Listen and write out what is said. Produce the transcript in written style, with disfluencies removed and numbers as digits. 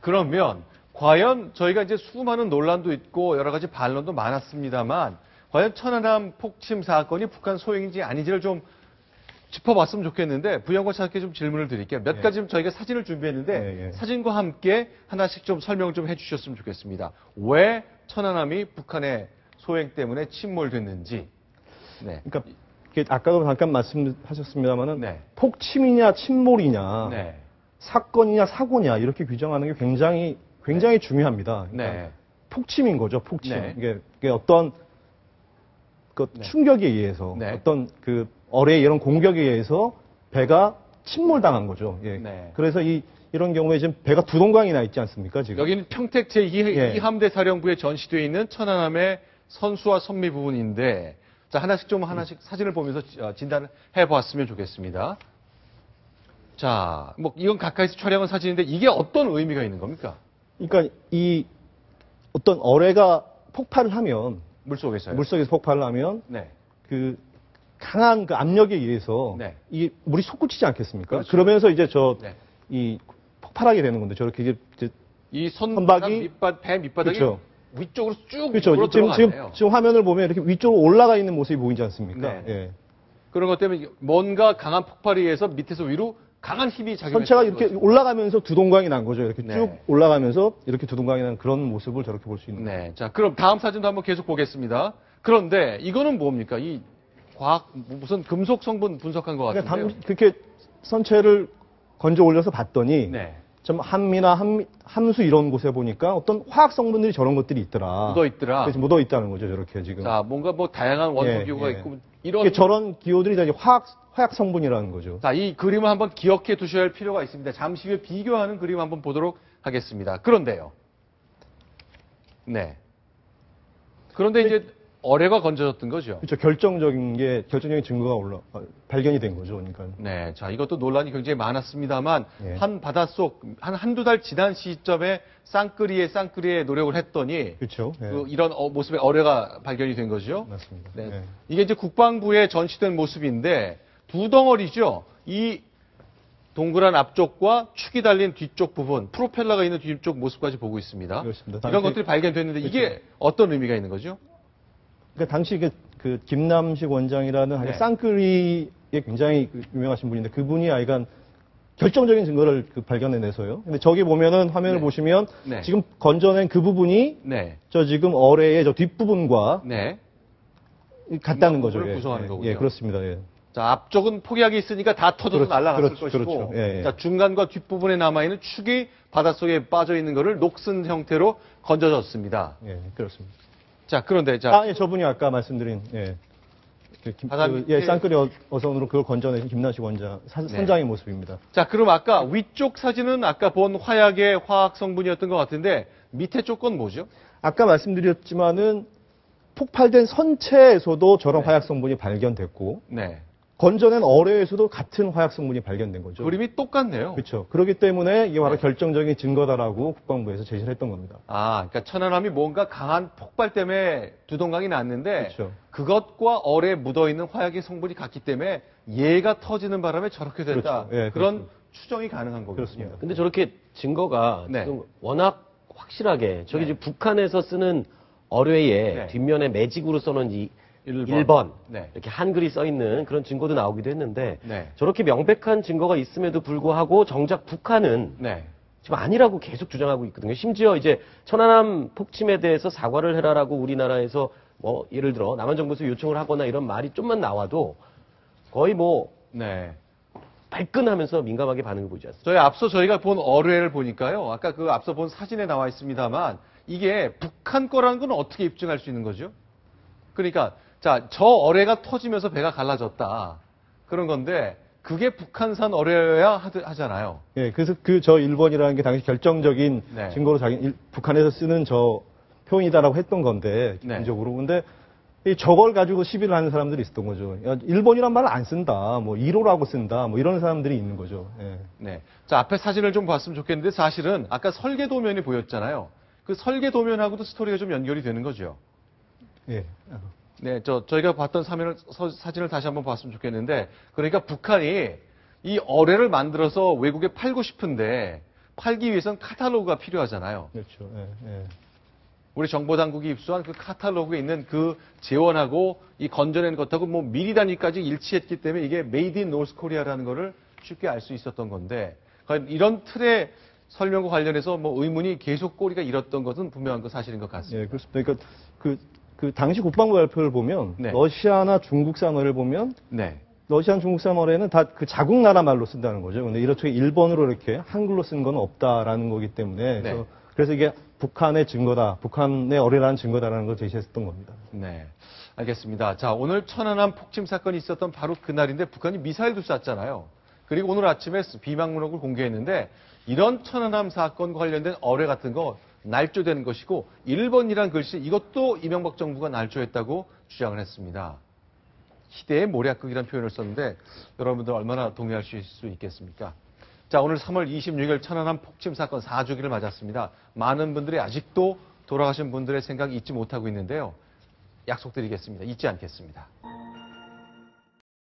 그러면 과연 저희가 이제 수많은 논란도 있고 여러 가지 반론도 많았습니다만 과연 천안함 폭침 사건이 북한 소행인지 아닌지를 좀 짚어봤으면 좋겠는데 부영과 차께 좀 질문을 드릴게요. 몇 가지 좀 저희가 사진을 준비했는데 사진과 함께 하나씩 좀 설명 좀 해주셨으면 좋겠습니다. 왜 천안함이 북한의 소행 때문에 침몰됐는지. 네. 그러니까 아까도 잠깐 말씀하셨습니다만은 폭침이냐 침몰이냐 사건이냐 사고냐 이렇게 규정하는 게 굉장히 중요합니다. 그러니까 폭침인 거죠. 폭침. 이게 어떤 그 충격에 의해서 어떤 그 어뢰 이런 공격에 의해서 배가 침몰당한 거죠. 그래서 이런 경우에 지금 배가 두 동강이 나 있지 않습니까? 지금 여기는 평택 제2 함대 사령부에 전시되어 있는 천안함의 선수와 선미 부분인데 자 하나씩 사진을 보면서 진단을 해보았으면 좋겠습니다. 자, 뭐 이건 가까이서 촬영한 사진인데 이게 어떤 의미가 있는 겁니까? 그러니까 이 어떤 어뢰가 폭발을 하면 물속에서 폭발을 하면 그 강한 그 압력에 의해서 이 물이 솟구치지 않겠습니까? 그렇죠. 그러면서 이제 이 폭발하게 되는 건데 저렇게 이제 이 선박이 배 밑바닥이 위쪽으로 쭉 그렇죠. 지금 화면을 보면 이렇게 위쪽으로 올라가 있는 모습이 보이지 않습니까? 그런 것 때문에 뭔가 강한 폭발에 의해서 밑에서 위로 강한 힘이 작용해서 선체가 이렇게 올라가면서 두 동강이 난 거죠. 이렇게 쭉 올라가면서 이렇게 두 동강이 난 그런 모습을 저렇게 볼 수 있는 거죠. 자, 그럼 다음 사진도 한번 계속 보겠습니다. 그런데 이거는 뭡니까? 이 과학 무슨 금속 성분 분석한 것 같은데요. 그렇게 선체를 건져 올려서 봤더니 좀 함미나 함수 이런 곳에 보니까 어떤 화학 성분들이 저런 것들이 있더라. 묻어있더라. 그래서 묻어있다는 거죠, 저렇게 지금. 자, 뭔가 뭐 다양한 원소 기호가 있고 이런 저런 기호들이 다 이제 화학 성분이라는 거죠. 자, 이 그림을 한번 기억해 두셔야 할 필요가 있습니다. 잠시 후에 비교하는 그림 한번 보도록 하겠습니다. 그런데요. 그런데 이제 어뢰가 건져졌던 거죠. 그렇죠. 결정적인 증거가 발견이 된 거죠. 그러니까. 자, 이것도 논란이 굉장히 많았습니다만 한 바닷속 한두 달 지난 시점에 쌍끌이에 노력을 했더니 그렇죠. 이런 모습의 어뢰가 발견이 된 거죠. 맞습니다. 이게 이제 국방부에 전시된 모습인데 두 덩어리죠. 이 동그란 앞쪽과 축이 달린 뒤쪽 부분, 프로펠러가 있는 뒤쪽 모습까지 보고 있습니다. 그렇습니다. 이런 것들이 발견됐는데 이게 어떤 의미가 있는 거죠? 그러니까 당시 그 김남식 원장이라는 쌍끌이에 굉장히 유명하신 분인데 그분이 아이간 결정적인 증거를 발견해내서요. 근데 저기 보면은 화면을 보시면 지금 건져낸 그 부분이 저 지금 어뢰의 저 뒷부분과 같다는 거죠. 구성하는 거군요. 그렇습니다. 자, 앞쪽은 폭약이 있으니까 다 터져서 날아갔을 것이고 자, 중간과 뒷부분에 남아있는 축이 바닷속에 빠져 있는 것을 녹슨 형태로 건져졌습니다. 그렇습니다. 자, 그런데 저분이 아까 말씀드린 쌍끌이 어선으로 그걸 건져낸 김남식 원장 선장의 모습입니다. 자, 그럼 아까 위쪽 사진은 아까 본 화약의 화학 성분이었던 것 같은데 밑에 쪽 건 뭐죠? 아까 말씀드렸지만은 폭발된 선체에서도 저런 화학 성분이 발견됐고 건져낸 어뢰에서도 같은 화학 성분이 발견된 거죠. 그림이 똑같네요. 그렇죠. 그렇기 때문에 이게 바로 결정적인 증거다라고 국방부에서 제시를 했던 겁니다. 그러니까 천안함이 뭔가 강한 폭발 때문에 두 동강이 났는데 그것과 어뢰에 묻어있는 화학의 성분이 같기 때문에 얘가 터지는 바람에 저렇게 됐다. 그런 추정이 가능한 거거든요. 그렇습니다. 근데 저렇게 증거가 지금 워낙 확실하게 저기 지금 북한에서 쓰는 어뢰에 뒷면에 매직으로 써놓은 이 1번 이렇게 한글이 써있는 그런 증거도 나오기도 했는데 저렇게 명백한 증거가 있음에도 불구하고 정작 북한은 지금 아니라고 계속 주장하고 있거든요. 심지어 이제 천안함 폭침에 대해서 사과를 해라라고 우리나라에서 뭐 예를 들어 남한정부에서 요청을 하거나 이런 말이 좀만 나와도 거의 발끈하면서 민감하게 반응을 보이지 않습니까? 앞서 저희가 본 어뢰를 보니까요. 아까 그 앞서 본 사진에 나와 있습니다만 이게 북한 거라는 건 어떻게 입증할 수 있는 거죠? 그러니까 자, 저 어뢰가 터지면서 배가 갈라졌다. 그런 건데 그게 북한산 어뢰여야 하잖아요. 그래서 저 1번이라는 게 당시 결정적인 증거로 북한에서 쓰는 저 표현이다라고 했던 건데 기본적으로. 근데 저걸 가지고 시비를 하는 사람들이 있었던 거죠. 1번이란 말을 안 쓴다. 뭐 1호라고 쓴다. 뭐 이런 사람들이 있는 거죠. 자, 앞에 사진을 좀 봤으면 좋겠는데 사실은 아까 설계도면이 보였잖아요. 그 설계도면하고도 스토리가 좀 연결이 되는 거죠. 저희가 봤던 사진을 다시 한번 봤으면 좋겠는데, 그러니까 북한이 이 어뢰를 만들어서 외국에 팔고 싶은데, 팔기 위해서는 카탈로그가 필요하잖아요. 그렇죠. 예, 예. 우리 정보당국이 입수한 그 카탈로그에 있는 그 재원하고 이 건져낸 것하고 뭐 미리 단위까지 일치했기 때문에 이게 메이드 인 노스 코리아라는 거를 쉽게 알 수 있었던 건데 이런 틀의 설명과 관련해서 뭐 의문이 계속 꼬리가 잃었던 것은 분명한 거 사실인 것 같습니다. 예, 그렇습니다. 그러니까 그 당시 국방부 발표를 보면 네. 러시아나 중국산어를 보면 네. 러시안 중국산어에는 다 그 자국 나라 말로 쓴다는 거죠. 근데 이렇게 일본어로 이렇게 한글로 쓴 건 없다라는 거기 때문에 네. 그래서 이게 북한의 증거다, 북한의 어뢰라는 증거다라는 걸 제시했던 겁니다. 네. 알겠습니다. 자, 오늘 천안함 폭침 사건이 있었던 바로 그날인데 북한이 미사일도 쐈잖아요. 그리고 오늘 아침에 비방문록을 공개했는데 이런 천안함 사건과 관련된 어뢰 같은 거 날조된 것이고 1번이란 글씨 이것도 이명박 정부가 날조했다고 주장을 했습니다. 시대의 모략극이라는 표현을 썼는데 여러분들 얼마나 동의하실 수 있겠습니까? 자, 오늘 3월 26일 천안함 폭침 사건 4주기를 맞았습니다. 많은 분들이 아직도 돌아가신 분들의 생각이 잊지 못하고 있는데요. 약속드리겠습니다. 잊지 않겠습니다.